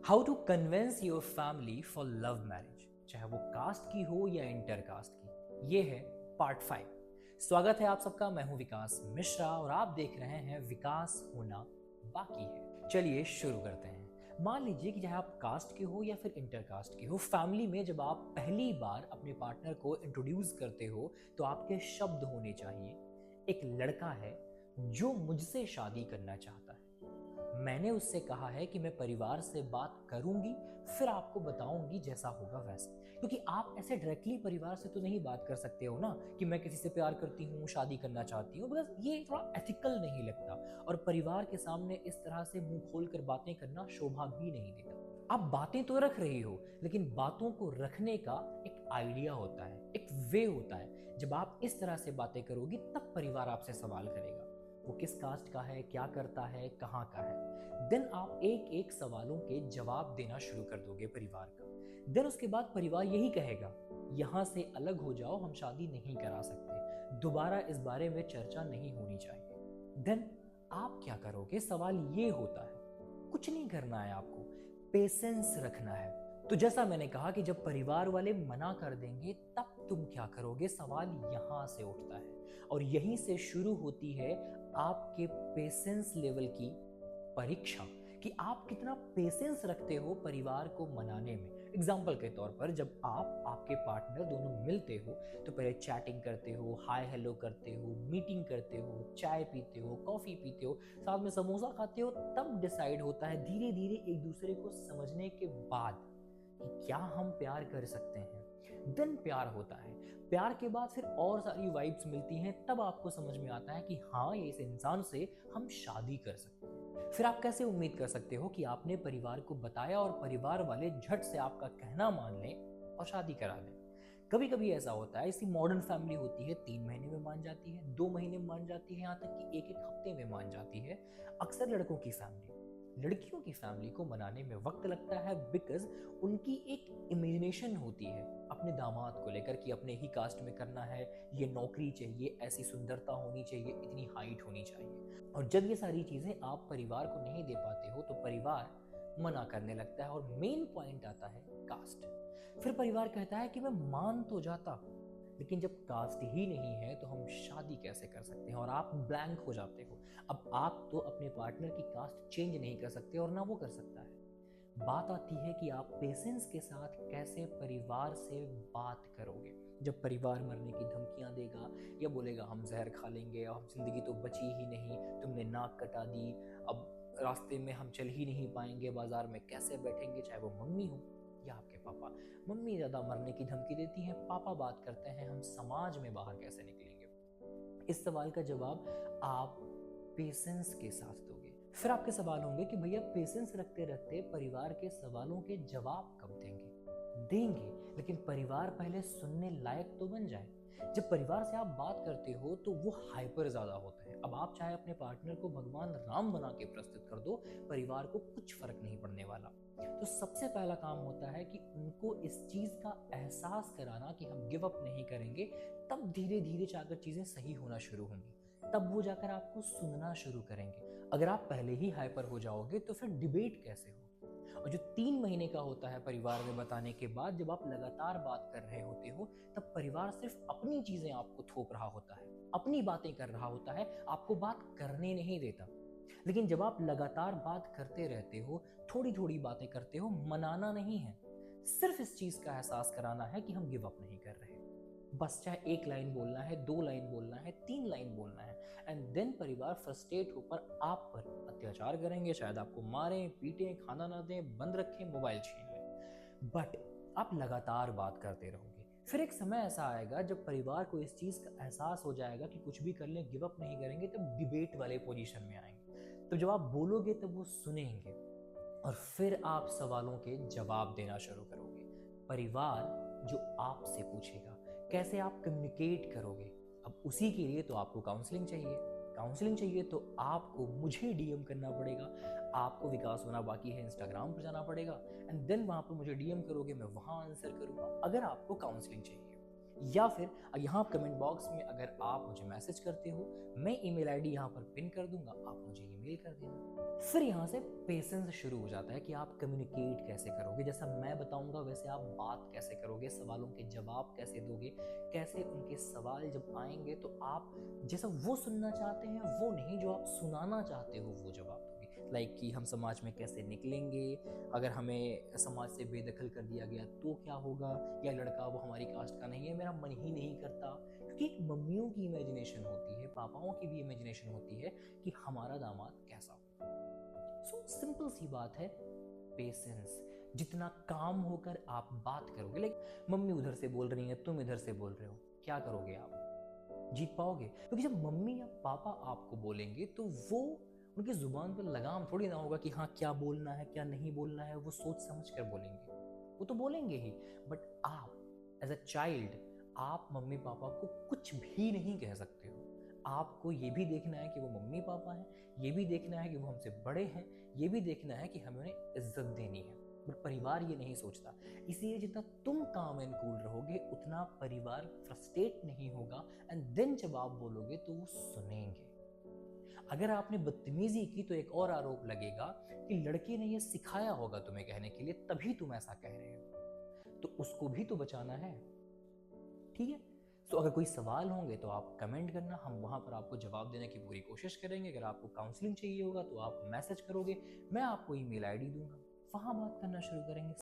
How to convince your family for love marriage, चाहे वो cast की हो या इंटर कास्ट की। ये है पार्ट 5। स्वागत है आप सबका। मैं हूं विकास मिश्रा और आप देख रहे हैं विकास होना बाकी है। चलिए शुरू करते हैं। मान लीजिए कि चाहे आप कास्ट के हो या फिर इंटर कास्ट के हो, फैमिली में जब आप पहली बार अपने पार्टनर को इंट्रोड्यूस करते हो तो आपके शब्द होने चाहिए, एक लड़का है जो मुझसे शादी करना चाहता है। मैंने उससे कहा है कि मैं परिवार से बात करूंगी, फिर आपको बताऊंगी जैसा होगा वैसा। क्योंकि आप ऐसे डायरेक्टली परिवार से तो नहीं बात कर सकते हो ना कि मैं किसी से प्यार करती हूँ, शादी करना चाहती हूँ, बिकॉज ये थोड़ा एथिकल नहीं लगता और परिवार के सामने इस तरह से मुंह खोल कर बातें करना शोभा भी नहीं देता। आप बातें तो रख रही हो, लेकिन बातों को रखने का एक आइडिया होता है, एक वे होता है। जब आप इस तरह से बातें करोगी तब परिवार आपसे सवाल करेगा, वो किस कास्ट का है, क्या करता है, कहाँ का है। देन आप एक एक सवालों के जवाब देना शुरू कर दोगे परिवार का। देन उसके बाद परिवार यही कहेगा, यहाँ से अलग हो जाओ, हम शादी नहीं करा सकते, दोबारा इस बारे में चर्चा नहीं होनी चाहिए। देन आप क्या करोगे? सवाल ये होता है, कुछ नहीं करना है आपको, पेशेंस रखना है। तो जैसा मैंने कहा कि जब परिवार वाले मना कर देंगे तब तुम क्या करोगे, सवाल यहां से उठता है और यहीं से शुरू होती है आपके पेशेंस लेवल की परीक्षा कि आप कितना पेशेंस रखते हो परिवार को मनाने में। एग्जाम्पल के तौर पर जब आप आपके पार्टनर दोनों मिलते हो तो पहले चैटिंग करते हो, हाय हेलो करते हो, मीटिंग करते हो, चाय पीते हो, कॉफी पीते हो, साथ में समोसा खाते हो, तब डिसाइड होता है धीरे धीरे एक दूसरे को समझने के बाद कि क्या हम प्यार कर सकते हैं। देन प्यार होता है, प्यार के बाद फिर और सारी वाइब्स मिलती हैं, तब आपको समझ में आता है कि हाँ, ये इस इंसान से हम शादी कर सकते हैं। फिर आप कैसे उम्मीद कर सकते हो कि आपने परिवार को बताया और परिवार वाले झट से आपका कहना मान लें और शादी करा दें। कभी कभी ऐसा होता है, इसी मॉडर्न फैमिली होती है, 3 महीने में मान जाती है, 2 महीने में मान जाती है, यहाँ तक कि एक एक हफ्ते में मान जाती है। अक्सर लड़कों की फैमिली लड़कियों की फैमिली को मनाने में वक्त लगता है, बिकॉज उनकी एक इमेजिनेशन होती है अपने दामाद को लेकर कि अपने ही कास्ट में करना है, ये नौकरी चाहिए, ऐसी सुंदरता होनी चाहिए, इतनी हाइट होनी चाहिए। और जब ये सारी चीजें आप परिवार को नहीं दे पाते हो तो परिवार मना करने लगता है और मेन पॉइंट आता है कास्ट। फिर परिवार कहता है कि मैं मान तो जाता, लेकिन जब कास्ट ही नहीं है तो हम शादी कैसे कर सकते हैं, और आप ब्लैंक हो जाते हो। अब आप तो अपने पार्टनर की कास्ट चेंज नहीं कर सकते और ना वो कर सकता है। बात आती है कि आप पेशेंस के साथ कैसे परिवार से बात करोगे। जब परिवार मरने की धमकियां देगा या बोलेगा हम जहर खा लेंगे, अब जिंदगी तो बची ही नहीं, तुमने नाक कटा दी, अब रास्ते में हम चल ही नहीं पाएंगे, बाजार में कैसे बैठेंगे, चाहे वो मम्मी हो या आपके पापा। मम्मी ज्यादा मरने की धमकी देती हैं, पापा बात करते हैं हम समाज में बाहर कैसे निकलेंगे। इस सवाल का जवाब आप पेशेंस के साथ दोगे। फिर आपके सवाल होंगे कि भैया पेशेंस रखते रखते परिवार के सवालों के जवाब कब देंगे, लेकिन परिवार पहले सुनने लायक तो बन जाए। जब परिवार से आप बात करते हो तो वो हाइपर ज्यादा होता है। अब आप चाहे अपने पार्टनर को भगवान राम बना के प्रस्तुत कर दो, परिवार को कुछ फर्क नहीं पड़ने वाला। तो सबसे पहला काम होता है कि उनको इस चीज का एहसास कराना कि हम गिव अप नहीं करेंगे। तब धीरे धीरे जाकर चीजें सही होना शुरू होंगी, तब वो जाकर आपको सुनना शुरू करेंगे। अगर आप पहले ही हाइपर हो जाओगे तो फिर डिबेट कैसे हो। और जो 3 महीने का होता है परिवार में बताने के बाद, जब आप लगातार बात कर रहे होते हो, तब परिवार सिर्फ अपनी चीजें आपको थोप रहा होता है, अपनी बातें कर रहा होता है, आपको बात करने नहीं देता। लेकिन जब आप लगातार बात करते रहते हो, थोड़ी थोड़ी बातें करते हो, मनाना नहीं है, सिर्फ इस चीज का एहसास कराना है कि हम गिव अप नहीं कर रहे। बस चाहे 1 लाइन बोलना है, 2 लाइन बोलना है, 3 लाइन बोलना है, एंड देन परिवार फ्रस्ट्रेट होकर आप पर अत्याचार करेंगे, शायद आपको मारें, पीटें, खाना ना दें, बंद रखें, मोबाइल छीन लें। बट आप लगातार बात करते रहोगे। फिर एक समय ऐसा आएगा जब परिवार को इस चीज का एहसास हो जाएगा कि कुछ भी कर लें, गिव अप नहीं करेंगे, तब डिबेट वाले पोजीशन में आएंगे। तो जब आप बोलोगे तब वो सुनेंगे और फिर आप सवालों के जवाब देना शुरू करोगे। परिवार जो आपसे पूछेगा कैसे आप कम्युनिकेट करोगे। अब उसी के लिए तो आपको काउंसलिंग चाहिए तो आपको मुझे डीएम करना पड़ेगा। आपको विकास होना बाकी है इंस्टाग्राम पर जाना पड़ेगा, एंड देन वहां पर मुझे डीएम करोगे, मैं वहां आंसर करूंगा अगर आपको काउंसलिंग चाहिए। या फिर यहाँ कमेंट बॉक्स में अगर आप मुझे मैसेज करते हो, मैं ईमेल आईडी यहाँ पर पिन कर दूंगा, आप मुझे ईमेल कर देना। फिर यहाँ से पेशेंस शुरू हो जाता है कि आप कम्युनिकेट कैसे करोगे, जैसा मैं बताऊंगा वैसे आप बात कैसे करोगे, सवालों के जवाब कैसे दोगे, कैसे उनके सवाल जब आएंगे तो आप जैसा वो सुनना चाहते हैं वो नहीं, जो आप सुनाना चाहते हो वो जवाब दोगे। लाइक कि हम समाज में कैसे निकलेंगे, अगर हमें समाज से बेदखल कर दिया गया तो क्या होगा, या लड़का वो हमारी कास्ट का नहीं है, मेरा मन ही नहीं करता। क्योंकि मम्मियों की इमेजिनेशन होती है, पापाओं की भी इमेजिनेशन होती है कि हमारा दामाद कैसा हो। सो सिंपल सी बात है, पेशेंस। जितना काम होकर आप बात करोगे, लाइक मम्मी उधर से बोल रही है, तुम इधर से बोल रहे हो, क्या करोगे आप? जीत पाओगे? क्योंकि जब मम्मी या पापा आपको बोलेंगे तो वो उनकी जुबान पर लगाम थोड़ी ना होगा कि हाँ क्या बोलना है क्या नहीं बोलना है, वो सोच समझ कर बोलेंगे, वो तो बोलेंगे ही। बट आप एज अ चाइल्ड आप मम्मी पापा को कुछ भी नहीं कह सकते हो। आपको ये भी देखना है कि वो मम्मी पापा हैं, ये भी देखना है कि वो हमसे बड़े हैं, ये भी देखना है कि हमें उन्हें इज्जत देनी है। बट परिवार ये नहीं सोचता, इसलिए जितना तुम काम एंड कूल रहोगे उतना परिवार फ्रस्ट्रेट नहीं होगा, एंड देन जब आप बोलोगे तो वो सुनेंगे। अगर आपने बदतमीजी की तो एक और आरोप लगेगा कि लड़के ने ये सिखाया होगा तुम्हें कहने के लिए, तभी तुम ऐसा कह रहे हो, तो उसको भी तो बचाना है। ठीक है, तो अगर कोई सवाल होंगे तो आप कमेंट करना, हम वहां पर आपको जवाब देने की पूरी कोशिश करेंगे। अगर आपको काउंसलिंग चाहिए होगा तो आप मैसेज करोगे, मैं आपको ईमेल आईडी दूंगा, वहां बात करना शुरू करेंगे।